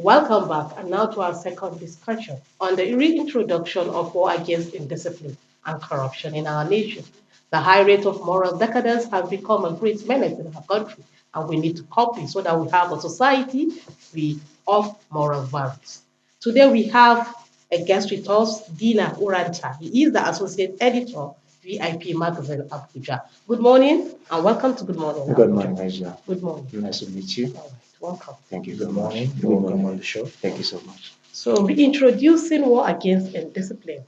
Welcome back, and now to our second discussion on the reintroduction of war against indiscipline and corruption in our nation. The high rate of moral decadence has become a great menace in our country, and we need to copy so that we have a society free of moral values. Today we have a guest with us, Dina Uranta. He is the associate editor, VIP Magazine Abuja. Good morning, and welcome to Good Morning Good Abuja. morning, Aisha. Good morning. Nice to meet you. All right, welcome. Thank you Good very morning. much. Welcome on the show. Thank you so much. So, reintroducing war against indiscipline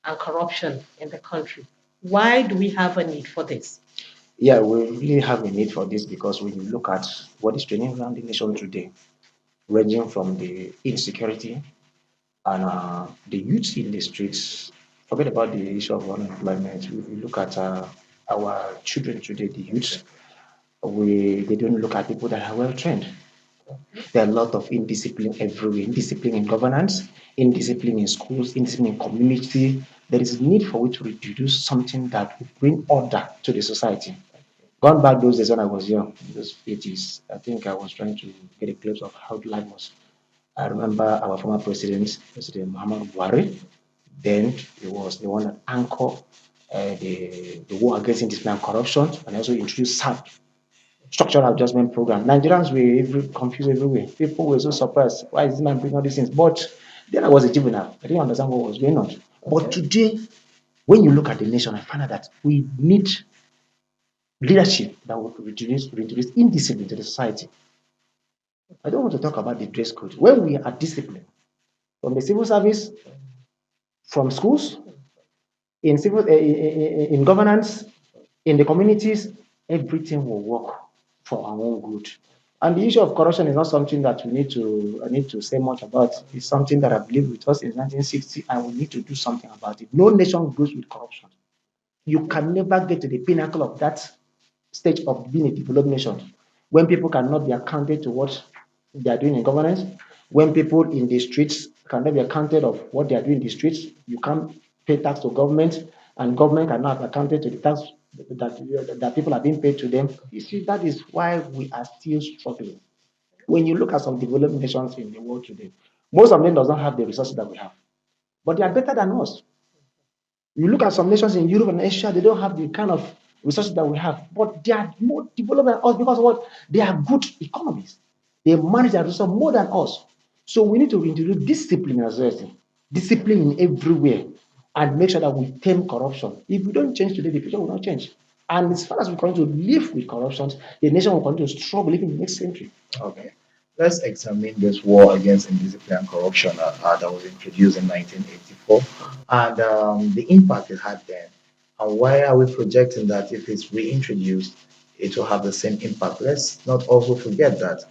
and corruption in the country. Why do we have a need for this? Yeah, we really have a need for this because when you look at what is training around the nation today, ranging from the insecurity and the youth in the streets, forget about the issue of unemployment. If you look at our children today, the youth, they don't look at people that are well trained. There are a lot of indiscipline everywhere, indiscipline in governance, indiscipline in schools, indiscipline in community. There is a need for we to introduce something that will bring order to the society. Gone back those days when I was young, those 80s, I think I was trying to get a glimpse of how life was. I remember our former president, President Muhammad Buhari, then he was the one that anchored the war against indiscipline and corruption and also introduced SAP, structural adjustment program. Nigerians were confused everywhere. People were so surprised. Why is this man bringing all these things? But then I was a juvenile. I didn't understand what was going on. But today, when you look at the nation, I find out that we need leadership that will reduce indiscipline to the society. I don't want to talk about the dress code. When we are disciplined, from the civil service, from schools, in governance, in the communities, everything will work for our own good. And the issue of corruption is not something that we need to I need to say much about. It's something that I believe with us in 1960, and we need to do something about it. No nation grows with corruption. You can never get to the pinnacle of that stage of being a developed nation when people cannot be accounted to what they are doing in governance, when people in the streets cannot be accounted of what they are doing in the streets, you can't pay tax to government, and government cannot be accounted to the tax that people are being paid to them. You see, that is why we are still struggling. When you look at some developed nations in the world today, most of them does not have the resources that we have, but they are better than us. You look at some nations in Europe and Asia, they don't have the kind of resources that we have, but they are more developed than us because of what? They are good economies. They manage their resources more than us. So we need to introduce discipline as well, discipline in everywhere, and make sure that we tame corruption. If we don't change today, the future will not change. And as far as we continue to live with corruption, the nation will continue to struggle even in the next century. Okay. Let's examine this war against indiscipline and corruption that was introduced in 1984 and the impact it had then. And why are we projecting that if it's reintroduced, it will have the same impact? Let's not also forget that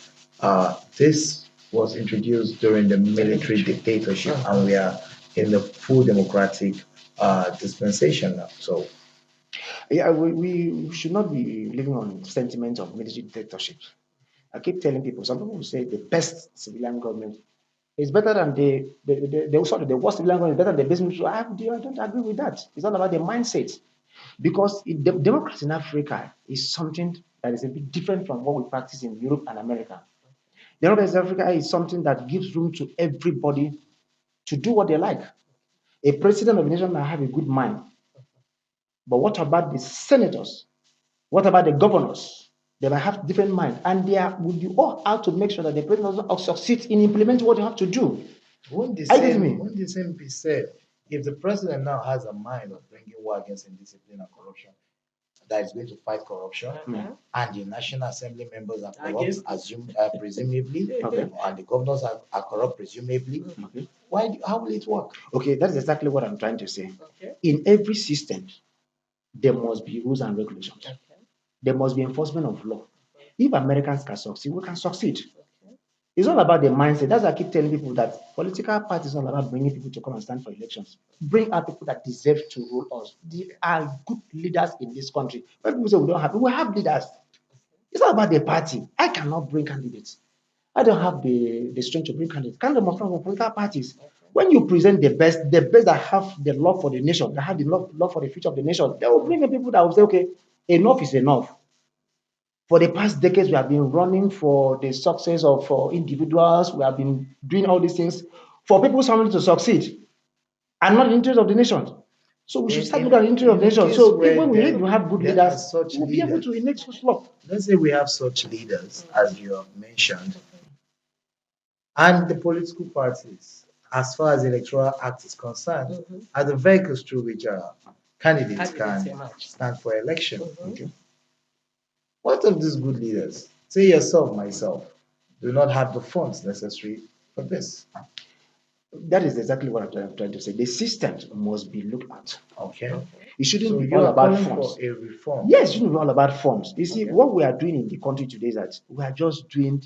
this was introduced during the military dictatorship, and we are in the full democratic dispensation now. So, Yeah, we should not be living on sentiments of military dictatorship. I keep telling people, some people will say the best civilian government is better than the worst civilian government is better than the best military. I don't agree with that. It's all about the mindset. Because democracy in Africa is something that is a bit different from what we practice in Europe and America. Democracy in Africa is something that gives room to everybody to do what they like. A president of a nation might have a good mind, but what about the senators? What about the governors? They might have different mind, and they are would you all have to make sure that the president also succeeds in implementing what you have to do. I get me. won't the same be said if the president now has a mind of bringing war against indiscipline and corruption, that is going to fight corruption, and the National Assembly members are corrupt, presumably, Okay. and the governors are corrupt, presumably. Okay. How will it work? Okay, that's exactly what I'm trying to say. In every system, there must be rules and regulations. There must be enforcement of law. If Americans can succeed, we can succeed. It's all about the mindset. That's why I keep telling people that political parties is not about bringing people to come and stand for elections. Bring out people that deserve to rule us. They are good leaders in this country. When people say we have leaders. It's not about the party. I cannot bring candidates. I don't have the strength to bring candidates. Candidates must come from political parties. When you present the best that have the love for the nation, that have the love for the future of the nation, they will bring the people that will say, okay, enough is enough. For the past decades, we have been running for the success of for individuals. We have been doing all these things for people's family to succeed and not in the interest of the nation. So we should In, start looking in, at the interest of in the a nation. case So where even if you have good there are leaders, such we'll be able to leaders, enact such law. let's say we have such leaders, as you have mentioned, and the political parties, as far as the Electoral Act is concerned, are the vehicles through which candidates Candidates can emerge. stand for election. Okay. What of these good leaders, say yourself, myself, do not have the funds necessary for this? That is exactly what I'm trying to say. The systems must be looked at. Okay. It shouldn't So be you all are about calling for forms. a reform. Yes, it shouldn't be all about forms. You see, Okay. what we are doing in the country today is that we are just doing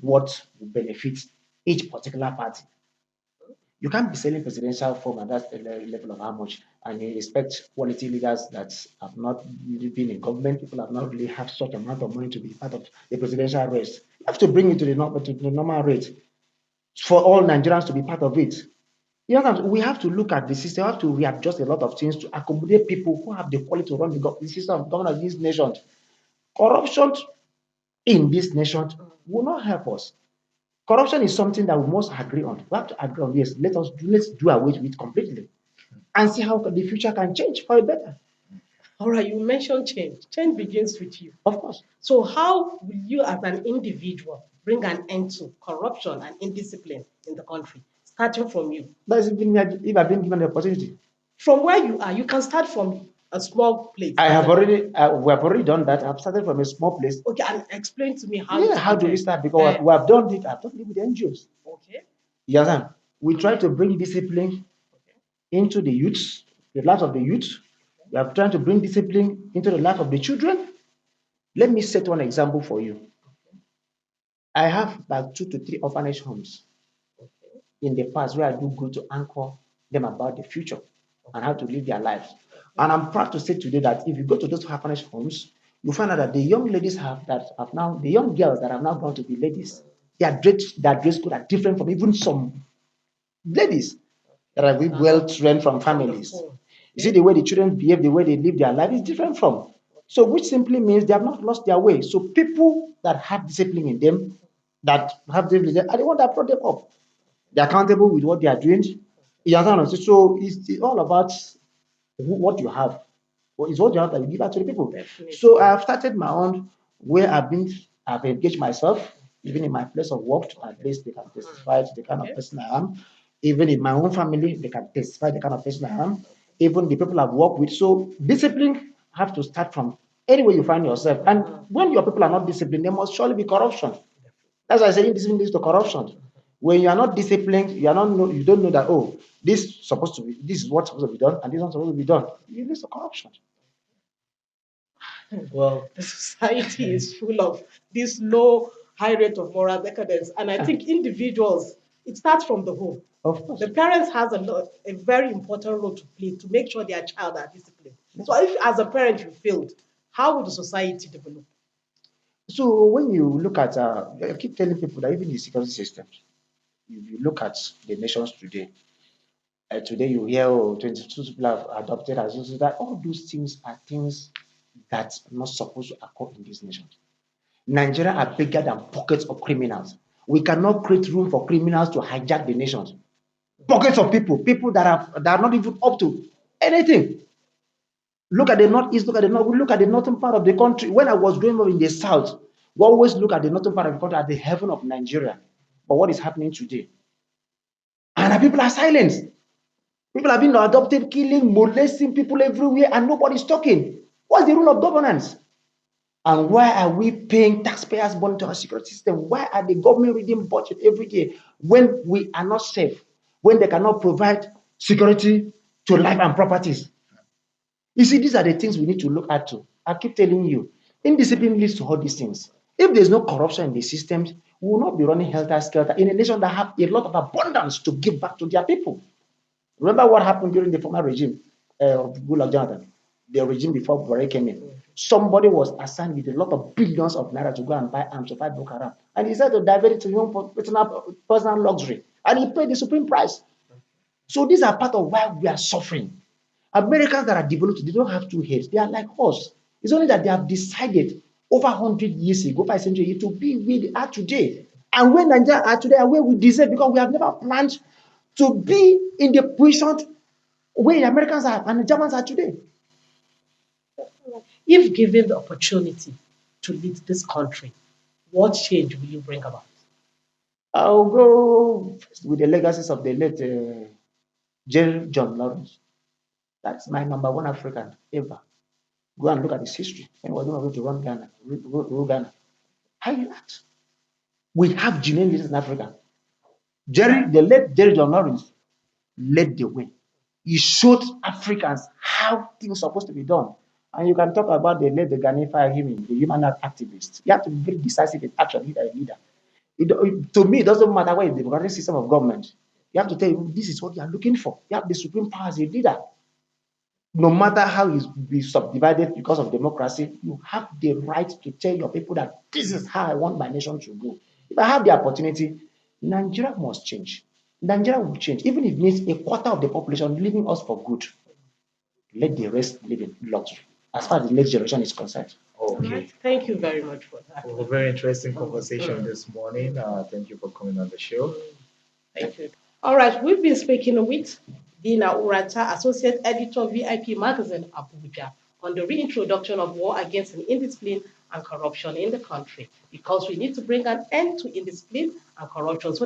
what will benefit each particular party. You can't be selling presidential form and that's the level of how much. And you expect quality leaders that have not really been in government, people have not really have such amount of money to be part of the presidential race. You have to bring it to the normal rate for all Nigerians to be part of it. You know, we have to look at the system, we have to readjust a lot of things to accommodate people who have the quality to run the system of government of this nation. Corruption in this nation will not help us. Corruption is something that we must agree on. We have to agree on this. Let's do away with it completely and see how the future can change for a better. All right, you mentioned change. Change begins with you. Of course. So, how will you, as an individual, bring an end to corruption and indiscipline in the country, starting from you? That's if I've been given the opportunity. From where you are, you can start from a small place. I have already, we have already done that. I've started from a small place. Okay, and explain to me how Yeah, you how do we started. start? Because we have done it. I've done it with NGOs. Okay, You understand? We try to bring discipline into the youths, the lives of the youth. We are trying to bring discipline into the life of the children. Let me set one example for you. I have about 2 to 3 orphanage homes in the past where I do go to anchor them about the future and how to live their lives. And I'm proud to say today that if you go to those orphanage homes, you find out that the young ladies have now, the young girls that have now gone to be ladies, their dress code are different from even some ladies that are well trained from families. You see, the way the children behave, the way they live their life is different from. So, which simply means they have not lost their way. So, people that have discipline in them, that have discipline, are the ones that brought them up. They're accountable with what they are doing. You understand? So, it's all about what you have. What is what you have that you give out to the people. definitely. So, I've started my own where I've engaged myself, even in my place of work, at least they can testify to the kind of Okay. person I am. Even in my own family, they can testify the kind of person I am. Even the people I've worked with. So discipline have to start from anywhere you find yourself. And when your people are not disciplined, there must surely be corruption. That's why I say indiscipline leads to corruption. When you are not disciplined, you don't know that this is what's supposed to be done, and this is not supposed to be done. It leads to corruption. Well, The society is full of this low, high rate of moral decadence. And I think individuals, it starts from the home. Of course. The parents has a very important role to play to make sure their child are disciplined. So if as a parent you failed, how will the society develop? So when you look at, I keep telling people that even the security systems, if you look at the nations today, today you hear, oh, 22 people have adopted as so that all those things are things that's not supposed to occur in this nation. Nigeria are bigger than pockets of criminals. We cannot create room for criminals to hijack the nations. Pockets of people that are not even up to anything. Look at the northeast, look at the north, look at the northern part of the country. When I was growing up in the south, we always look at the northern part of the country as the heaven of Nigeria. But what is happening today? And our people are silenced. People are being adopted, killing, molesting people everywhere, and nobody's talking. What's the rule of governance? And why are we paying taxpayers' money to our security system? Why are the government reading budget every day when we are not safe, when they cannot provide security to life and properties? You see, these are the things we need to look at too. I keep telling you, indiscipline leads to all these things. If there's no corruption in the systems, we will not be running helter skelter in a nation that have a lot of abundance to give back to their people. Remember what happened during the former regime of Goodluck Jonathan, the regime before Buhari came in. Somebody was assigned with a lot of billions of naira to go and buy arms to fight Boko Haram, and he said to divert it to his own personal luxury, and he paid the supreme price. So these are part of why we are suffering. Americans that are developed, they don't have two heads. They are like us. It's only that they have decided over 100 years ago, 5 centuries ago, to be where they are today. And where Nigeria are today and where we deserve, because we have never planned to be in the position where the Americans are and the Germans are today. If given the opportunity to lead this country, what change will you bring about? I'll go with the legacies of the late Jerry John Lawrence. That's my number one African ever. Go and look at his history. When he was going to run Ghana, rule Ghana. How you act? We have genuine leaders in Africa. The late Jerry John Lawrence led the way. He showed Africans how things are supposed to be done. And you can talk about the Ghanaian Fire Human, the human rights activist. You have to be very decisive in action, leader. To me, it doesn't matter what is the democratic system of government. You have to tell you this is what you are looking for. You have the supreme power as a leader. No matter how it's be subdivided because of democracy, you have the right to tell your people that this is how I want my nation to go. If I have the opportunity, Nigeria must change. Nigeria will change, even if it means a quarter of the population leaving us for good. Let the rest live in luxury, as far as the next generation is concerned. Okay. Thank you very much for that. Well, a very interesting conversation this morning. Thank you for coming on the show. Thank you. All right, we've been speaking with Dina Urata, Associate Editor, VIP Magazine, Abuja, on the reintroduction of war against indiscipline and corruption in the country, because we need to bring an end to indiscipline and corruption so